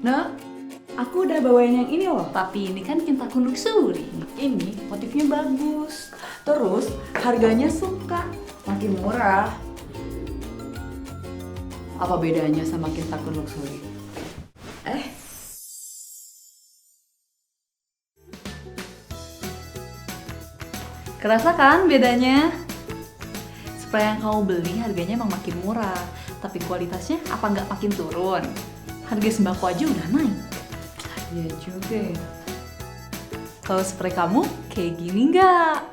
Nah, aku udah bawain yang ini loh. Tapi ini kan Kintakun Luxury. Ini motifnya bagus. Terus harganya suka, makin murah. Apa bedanya sama Kintakun Luxury? Kerasa kan bedanya? Spray yang kamu beli harganya emang makin murah, tapi kualitasnya apa nggak makin turun? Harga sembako aja udah naik. Iya juga ya. Kalau spray kamu kayak gini nggak?